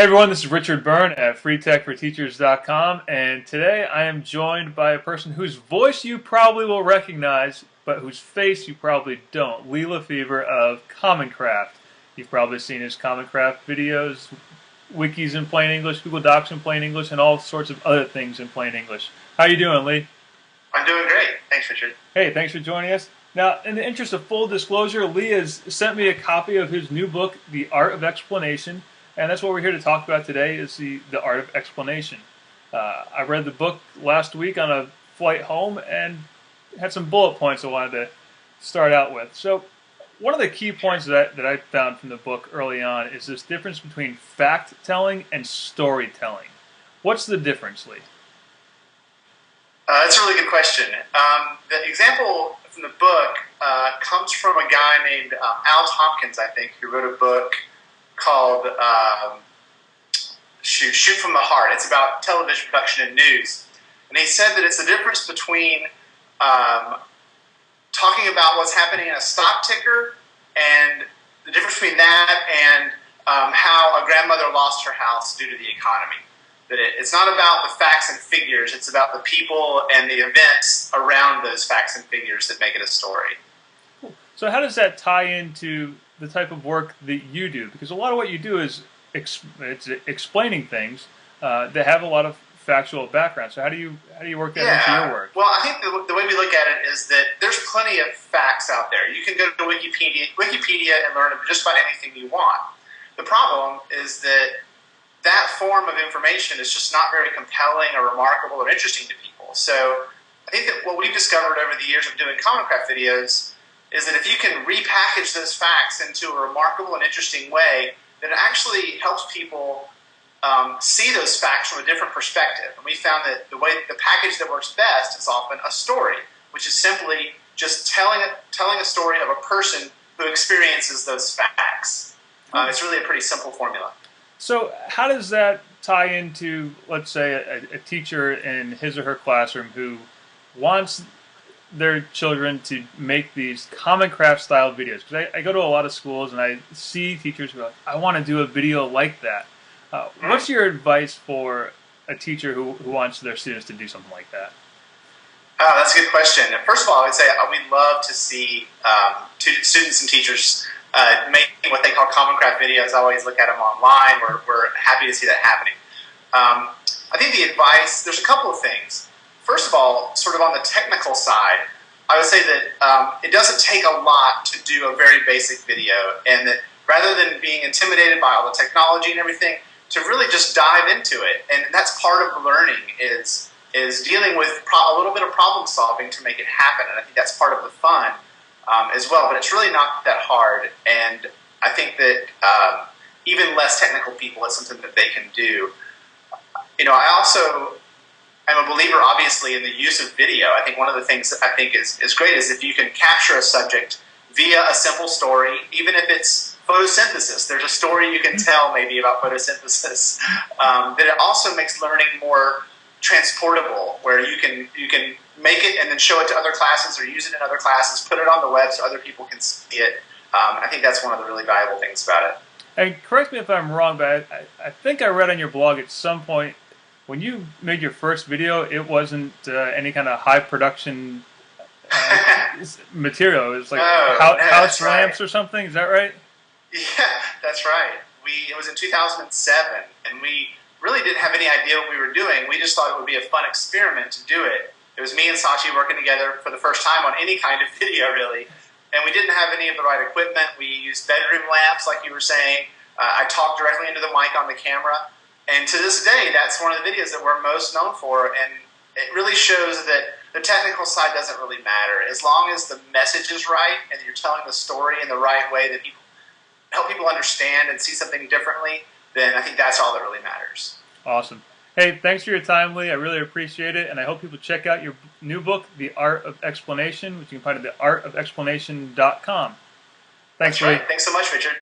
Hey everyone, this is Richard Byrne at freetechforteachers.com, and today I am joined by a person whose voice you probably will recognize, but whose face you probably don't. Lee Lefever of Common Craft. You've probably seen his Common Craft videos, wikis in plain English, Google Docs in plain English, and all sorts of other things in plain English. How you doing, Lee? I'm doing great. Thanks, Richard. Hey, thanks for joining us. Now, in the interest of full disclosure, Lee has sent me a copy of his new book, The Art of Explanation. And that's what we're here to talk about today is the art of explanation. I read the book last week on a flight home and had some bullet points I wanted to start out with. So one of the key points that I found from the book early on is this difference between fact-telling and storytelling. What's the difference, Lee? That's a really good question. The example from the book comes from a guy named Al Tompkins, I think, who wrote a book called Shoot from the Heart. It's about television production and news. And he said that it's the difference between talking about what's happening in a stock ticker and the difference between that and how a grandmother lost her house due to the economy. That it's not about the facts and figures, it's about the people and the events around those facts and figures that make it a story. So how does that tie into the type of work that you do? Because a lot of what you do is it's explaining things that have a lot of factual background. So how do you work that into your work? Well, I think the way we look at it is that there's plenty of facts out there. You can go to Wikipedia and learn just about anything you want. The problem is that form of information is just not very compelling or remarkable or interesting to people. So I think that what we've discovered over the years of doing Common Craft videos is that if you can repackage those facts into a remarkable and interesting way, then it actually helps people see those facts from a different perspective. And we found that the package that works best is often a story, which is simply just telling a story of a person who experiences those facts. It's really a pretty simple formula. So how does that tie into, let's say, a teacher in his or her classroom who wants their children to make these Common Craft style videos? Because I go to a lot of schools and I see teachers who are like, I want to do a video like that. What's your advice for a teacher who wants their students to do something like that? Oh, that's a good question. First of all, I would say we'd love to see students and teachers making what they call Common Craft videos. I always look at them online. We're happy to see that happening. I think the advice, there's a couple of things. First of all, sort of on the technical side, I would say that it doesn't take a lot to do a very basic video, and that rather than being intimidated by all the technology and everything, to really just dive into it. And that's part of the learning is dealing with a little bit of problem solving to make it happen. And I think that's part of the fun as well. But it's really not that hard. And I think that even less technical people, it's something that they can do. You know, I also I'm a believer, obviously, in the use of video. I think one of the things that I think is great is if you can capture a subject via a simple story, even if it's photosynthesis. There's a story you can tell maybe about photosynthesis. That it also makes learning more transportable, where you can make it and then show it to other classes or use it in other classes, put it on the web so other people can see it. I think that's one of the really valuable things about it. And correct me if I'm wrong, but I think I read on your blog at some point, when you made your first video, it wasn't any kind of high production material. It was like house lamps or something. Is that right? Yeah, that's right. It was in 2007, and we really didn't have any idea what we were doing. We just thought it would be a fun experiment to do it. It was me and Sachi working together for the first time on any kind of video, really. And we didn't have any of the right equipment. We used bedroom lamps, like you were saying. I talked directly into the mic on the camera. And to this day, that's one of the videos that we're most known for. And it really shows that the technical side doesn't really matter. As long as the message is right and you're telling the story in the right way that help people understand and see something differently, then I think that's all that really matters. Awesome. Hey, thanks for your time, Lee. I really appreciate it. And I hope people check out your new book, The Art of Explanation, which you can find at theartofexplanation.com. Thanks, Lee. Lee. Thanks so much, Richard.